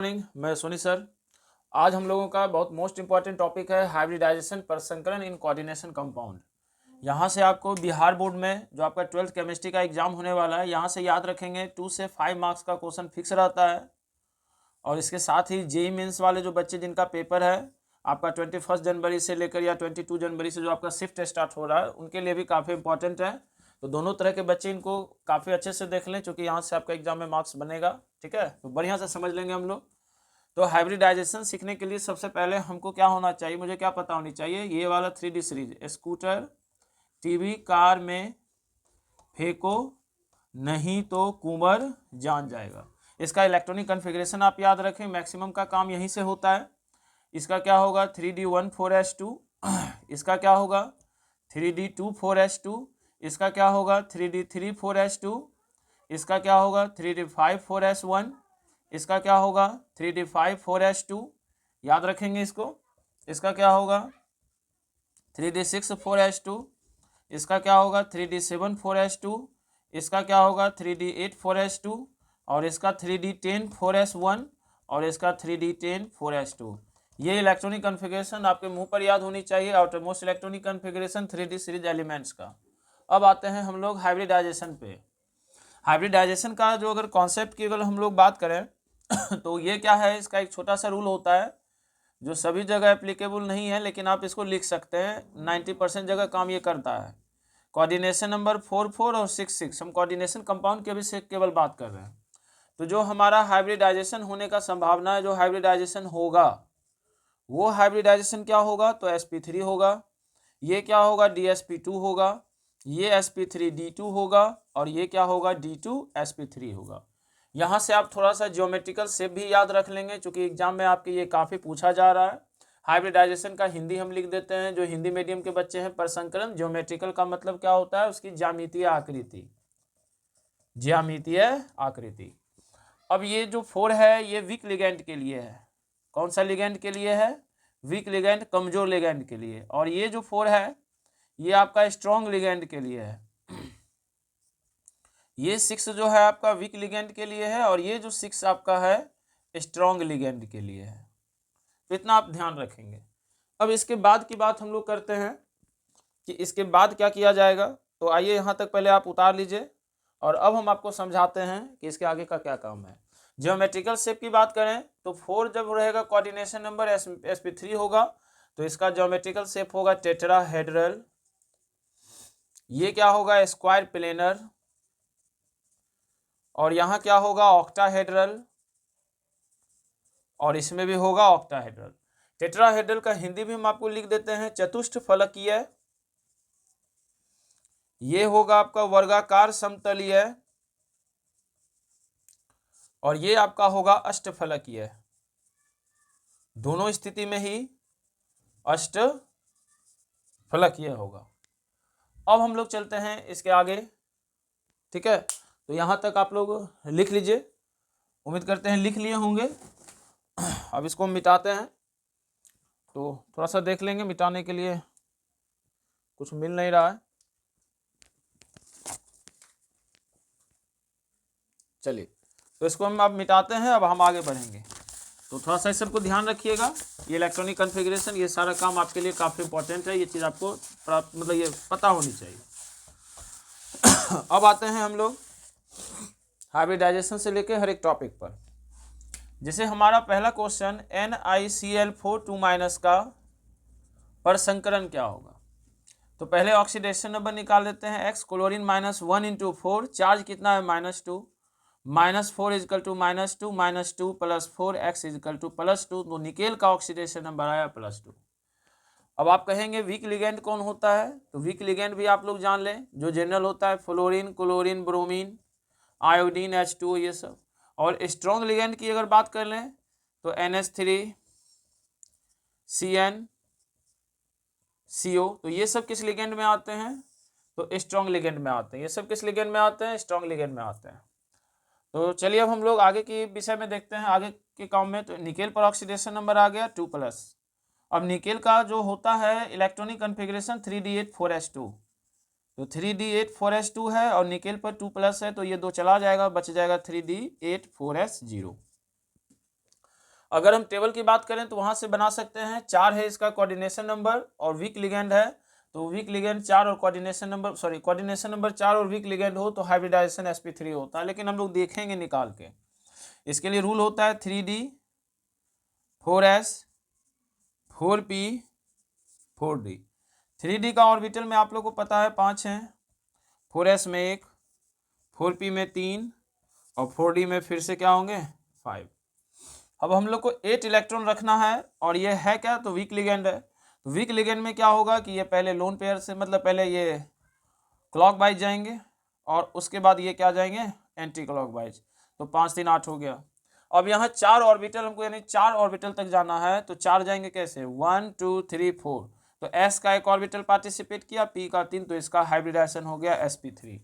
Morning, मैं Soni sir. आज हम लोगों का बहुत मोस्ट इंपॉर्टेंट टॉपिक है हाइब्रिडाइजेशन प्रसंकरण इन कोऑर्डिनेशन कंपाउंड। यहाँ से आपको बिहार बोर्ड में जो आपका 12th केमिस्ट्री का एग्जाम होने वाला है, यहाँ से याद रखेंगे 2 से 5 मार्क्स का क्वेश्चन फिक्स रहता है। और इसके साथ ही जेई मेंस वाले जो बच्चे जिनका पेपर है आपका 21 जनवरी से लेकर या 22 जनवरी से जो आपका शिफ्ट स्टार्ट हो रहा है, उनके लिए भी काफ़ी इंपॉर्टेंट है। तो दोनों तरह के बच्चे इनको काफ़ी अच्छे से देख लें, क्योंकि यहाँ से आपका एग्जाम में मार्क्स बनेगा। ठीक है, तो बढ़िया से समझ लेंगे हम लोग। तो हाइब्रिडाइजेशन सीखने के लिए सबसे पहले हमको क्या होना चाहिए, मुझे क्या पता होनी चाहिए, ये वाला 3D series, scooter TV car में फेंको नहीं तो कुंवर जान जाएगा। इसका इलेक्ट्रॉनिक कॉन्फ़िगरेशन आप याद रखें, मैक्सिमम का काम यहीं से होता है। इसका क्या होगा 3D14S2, इसका क्या होगा 3D24S2, इसका क्या होगा 3D34S2, इसका क्या होगा 3D54S1, इसका क्या होगा 3D54S2, याद रखेंगे इसको। इसका क्या होगा 3D64S2, इसका क्या होगा 3D74S2, इसका क्या होगा 3D84S2, और इसका 3D104S1, और इसका 3D104S2। ये इलेक्ट्रॉनिक कॉन्फ़िगरेशन आपके मुंह पर याद होनी चाहिए, outer most electronic configuration 3D series elements का। अब आते हैं हम लोग हाइब्रिडाइजेशन पे। हाइब्रिडाइजेशन का जो अगर कॉन्सेप्ट की अगर हम लोग बात करें तो ये क्या है, इसका एक छोटा सा रूल होता है जो सभी जगह एप्लीकेबल नहीं है, लेकिन आप इसको लिख सकते हैं। 90% जगह काम ये करता है। कोऑर्डिनेशन नंबर 44 और 66, हम कोऑर्डिनेशन कंपाउंड के भी से केवल बात कर रहे हैं। तो जो हमारा हाइब्रिडाइजेशन होने का संभावना है, जो हाइब्रिडाइजेशन होगा वो हाइब्रिडाइजेशन क्या होगा, तो sp3 होगा, ये क्या होगा dsp2 होगा, ये sp3d2 होगा, और ये क्या होगा d2sp3 होगा। यहाँ से आप थोड़ा सा ज्योमेट्रिकल शेप भी याद रख लेंगे, क्योंकि एग्जाम में आपके ये काफ़ी पूछा जा रहा है। हाइब्रिडाइजेशन का हिंदी हम लिख देते हैं, जो हिंदी मीडियम के बच्चे हैं, प्रसंकरण। ज्योमेट्रिकल का मतलब क्या होता है, उसकी ज्यामितीय आकृति, ज्यामितीय आकृति। अब ये जो 4 है ये वीक लिगेंड के लिए है। कौन सा लिगेंड के लिए है, वीक लिगेंड, कमजोर लिगेंड के लिए। और ये जो 4 है ये आपका स्ट्रॉन्ग लिगेंड के लिए है। ये 6 जो है आपका वीक लिगेंड के लिए है, और ये जो 6 आपका है स्ट्रॉन्ग लिगेंड के लिए है। तो इतना आप ध्यान रखेंगे। अब इसके बाद की बात हम लोग करते हैं कि इसके बाद क्या किया जाएगा। तो आइए यहाँ तक पहले आप उतार लीजिए, और अब हम आपको समझाते हैं कि इसके आगे का क्या काम है। ज्योमेट्रिकल शेप की बात करें तो 4 जब रहेगा कोऑर्डिनेशन नंबर sp3 होगा, तो इसका ज्योमेट्रिकल शेप होगा टेट्राहेड्रल। ये क्या होगा स्क्वायर प्लेनर, और यहाँ क्या होगा ऑक्टाहेड्रल, और इसमें भी होगा ऑक्टाहेड्रल। टेट्राहेड्रल का हिंदी भी हम आपको लिख देते हैं चतुष्ट फलकीय। ये होगा आपका वर्गाकार समतलीय, और ये आपका होगा अष्टफलकीय। दोनों स्थिति में ही अष्टफलकीय होगा। अब हम लोग चलते हैं इसके आगे। ठीक है, तो यहाँ तक आप लोग लिख लीजिए, उम्मीद करते हैं लिख लिए होंगे। अब इसको हम मिटाते हैं, तो थोड़ा सा देख लेंगे, मिटाने के लिए कुछ मिल नहीं रहा है। चलिए, तो इसको हम अब मिटाते हैं, अब हम आगे बढ़ेंगे। तो थोड़ा सा इस सबको ध्यान रखिएगा। ये इलेक्ट्रॉनिक कॉन्फ़िगरेशन, ये सारा काम आपके लिए काफ़ी इंपॉर्टेंट है। ये चीज़ आपको मतलब ये पता होनी चाहिए। अब आते हैं हम लोग हाइब्रिडाइजेशन से लेके हर एक टॉपिक पर। जैसे हमारा पहला क्वेश्चन NiCl4 2- का परसंकरण क्या होगा। तो पहले ऑक्सीडेशन नंबर निकाल लेते हैं। x क्लोरीन -1 × 4, चार्ज कितना है -2, -4 = -2, -2 + 4 x = +2, तो निकेल का ऑक्सीडेशन नंबर आया +2। अब आप कहेंगे वीक लिगेंड कौन होता है, तो वीक लिगेंड भी आप लोग जान लें, जो जनरल होता है fluorine, chlorine, bromine, iodine, H2, ये सब। और स्ट्रॉन्ग लिगेंड की अगर बात कर लें तो NH3 CnCO, तो ये सब किस लिगेंड में आते हैं, तो स्ट्रॉन्ग लिगेंड में आते हैं। ये सब किस लिगेंड में आते हैं, स्ट्रॉन्ग लिगेंड में आते हैं। तो चलिए अब हम लोग आगे की विषय में देखते हैं, आगे के काम में। तो निकेल पर ऑक्सीडेशन नंबर आ गया 2+। अब निकेल का जो होता है इलेक्ट्रॉनिक कॉन्फ़िगरेशन 3D8 4S2, तो 3D8 4S2 है, और निकेल पर 2+ है, तो ये 2 चला जाएगा, बच जाएगा 3D8 4S0। अगर हम टेबल की बात करें तो वहाँ से बना सकते हैं, 4 है इसका कोऑर्डिनेशन नंबर और वीक लिगेंड है, तो वीक लिगेंड 4 और कोऑर्डिनेशन नंबर 4 और वीक लिगेंड हो तो हाइब्रिडाइजेशन sp3 होता है, लेकिन हम लोग देखेंगे निकाल के। इसके लिए रूल होता है 3d 4s 4p 4d। 3d का ऑर्बिटल में आप लोग को पता है 5 है, 4s में 1, 4p में 3 और 4d में फिर से क्या होंगे 5। अब हम लोग को 8 इलेक्ट्रॉन रखना है और ये है क्या, तो वीक लिगेंड है। तो वीक लिगेंड में क्या होगा कि ये पहले लोन पेयर से, मतलब पहले ये क्लॉकवाइज जाएंगे और उसके बाद ये क्या जाएंगे एंटी क्लॉकवाइज, तो 5 3 8 हो गया। अब यहाँ 4 ऑर्बिटल हमको, यानी 4 ऑर्बिटल तक जाना है, तो 4 जाएंगे कैसे 1 2 3 4, तो s का एक ऑर्बिटल पार्टिसिपेट किया, p का 3, तो इसका हाइब्रिडाइजेशन हो गया sp3।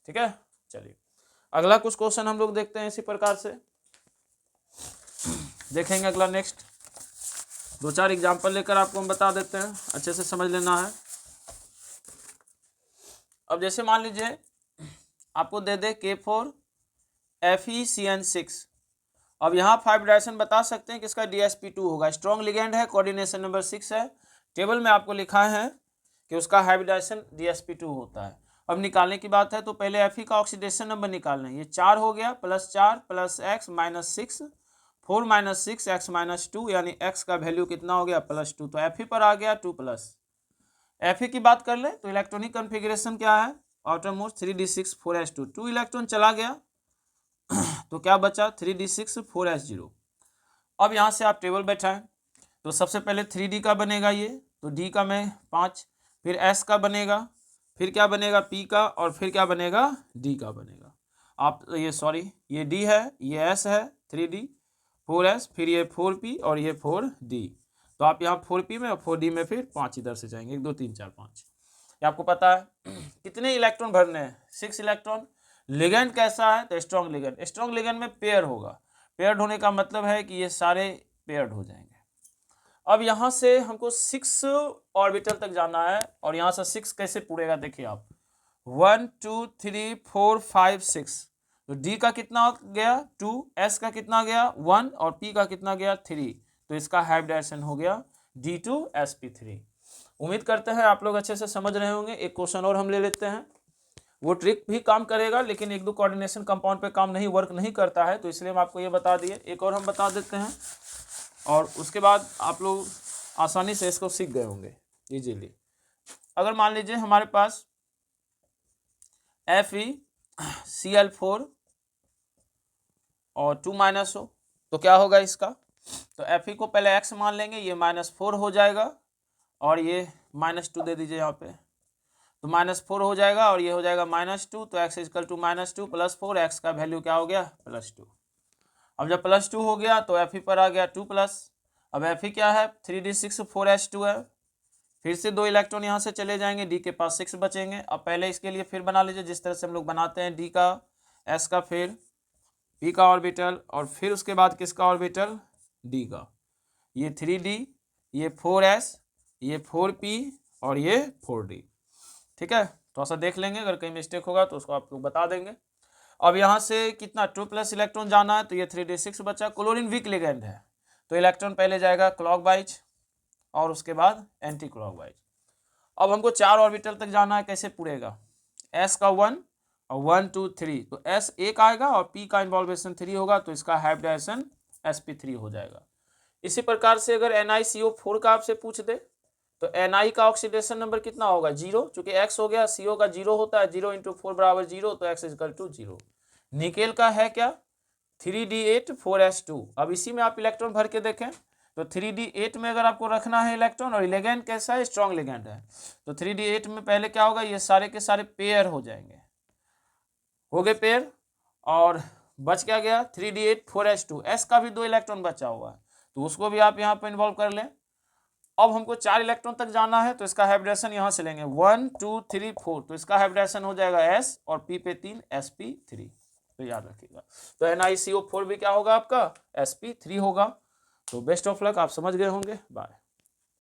ठीक है, चलिए अगला कुछ क्वेश्चन हम लोग देखते हैं इसी प्रकार से देखेंगे। अगला नेक्स्ट 2-4 एग्जाम्पल लेकर आपको हम बता देते हैं, अच्छे से समझ लेना है। अब जैसे मान लीजिए आपको दे दे K4 FeCN6, अब यहाँ हाइब्रिडाइजेशन बता सकते हैं कि इसका DsP2 होगा, स्ट्रॉन्ग लिगेंड है, कोऑर्डिनेशन नंबर 6 है, टेबल में आपको लिखा है कि उसका हाइब्रिडाइजेशन DsP2 होता है। अब निकालने की बात है तो पहले Fe का ऑक्सीडेशन नंबर निकालना है, ये 4 हो गया +4 + x - 6 4 - 6 x - 2, यानी x का वैल्यू कितना हो गया +2, तो Fe पर आ गया 2+। Fe की बात कर ले तो इलेक्ट्रॉनिक कन्फिग्रेशन क्या है, outer most 3d6 4s2, 2 electron चला गया तो क्या बचा 3d6 4s0। अब यहाँ से आप टेबल बैठाएं तो सबसे पहले 3d का बनेगा ये, तो d का में 5, फिर s का बनेगा, फिर क्या बनेगा p का, और फिर क्या बनेगा d का बनेगा। आप ये सॉरी ये d है, ये s है 3d 4s, फिर ये 4p और ये 4d, तो आप यहाँ 4p में और 4d में फिर 5 इधर से जाएंगे, 1 2 3 4 5। ये आपको पता है कितने इलेक्ट्रॉन भरने हैं 6 इलेक्ट्रॉन। लिगेंड कैसा है, तो स्ट्रॉन्ग लिगेंड, स्ट्रॉन्ग लिगेंड में पेयर होगा, पेयर्ड होने का मतलब है कि ये सारे पेयर्ड हो जाएंगे। अब यहाँ से हमको 6 ऑर्बिटल तक जाना है और यहाँ से 6 कैसे पूरेगा, देखिए आप 1 2 3 4 5 6, तो d का कितना गया 2, s का कितना गया 1 और p का कितना गया 3, तो इसका हाइब्रिडाइजेशन हो गया D2sp3। उम्मीद करते हैं आप लोग अच्छे से समझ रहे होंगे। एक क्वेश्चन और हम ले लेते हैं, वो ट्रिक भी काम करेगा लेकिन 1-2 कोऑर्डिनेशन कंपाउंड पे काम नहीं वर्क नहीं करता है, तो इसलिए हम आपको ये बता दिए। एक और हम बता देते हैं और उसके बाद आप लोग आसानी से इसको सीख गए होंगे इजीली। अगर मान लीजिए हमारे पास FeCl4 और 2- हो तो क्या होगा इसका, तो Fe को पहले x मान लेंगे, ये -4 हो जाएगा और ये -2 दे दीजिए यहाँ पे, तो -4 हो जाएगा और ये हो जाएगा -2, तो x = -2 + 4, x का वैल्यू क्या हो गया +2। अब जब +2 हो गया तो Fe पर आ गया 2+, अब Fe क्या है 3d6 4s2 है, फिर से 2 इलेक्ट्रॉन यहाँ से चले जाएंगे, d के पास 6 बचेंगे। अब पहले इसके लिए फिर बना लीजिए जिस तरह से हम लोग बनाते हैं, d का s का फिर p का ऑर्बिटल और फिर उसके बाद किसका ऑर्बिटल d का, ये 3d ये 4s ये 4p और ये 4d। ठीक है, थोड़ा सा देख लेंगे, अगर कहीं मिस्टेक होगा तो उसको आप लोग बता देंगे। अब यहाँ से कितना 2+ इलेक्ट्रॉन जाना है, तो ये 3d6 बचा। क्लोरीन वीक लिगेंड है तो इलेक्ट्रॉन पहले जाएगा क्लॉकवाइज और उसके बाद एंटी क्लॉकवाइज। अब हमको 4 ऑर्बिटल तक जाना है, कैसे पूरेगा, s का 1 और 1 2 3, तो s 1 आएगा और p का इन्वॉल्वेशन 3 होगा, तो इसका हाइब्रिडाइजेशन sp3 हो जाएगा। इसी प्रकार से अगर NiCO4 का आपसे पूछ दे तो Ni का ऑक्सीडेशन नंबर कितना होगा 0, चूंकि x हो गया, CO का 0 होता है, 0 × 4 = 0, तो x = 0। निकेल का है क्या 3d8 4s2, अब इसी में आप इलेक्ट्रॉन भर के देखें तो 3d8 में अगर आपको रखना है इलेक्ट्रॉन और लिगेंड कैसा है स्ट्रॉन्ग लिगेंड है, तो 3d8 में पहले क्या होगा, ये सारे के सारे पेयर हो जाएंगे, हो गए पेयर, और बच क्या गया 3d8 4s2, s का भी 2 इलेक्ट्रॉन बचा हुआ है, तो उसको भी आप यहाँ पर इन्वॉल्व कर लें। अब हमको 4 इलेक्ट्रॉन तक जाना है, तो इसका हाइब्रिडेशन यहाँ से लेंगे 1 2 3 4, तो इसका हाइब्रिडेशन हो जाएगा s और p पे 3 sp3, तो याद रखिएगा। तो NiCO4 भी क्या होगा आपका sp3 होगा। तो बेस्ट ऑफ लक, आप समझ गए होंगे, बाय।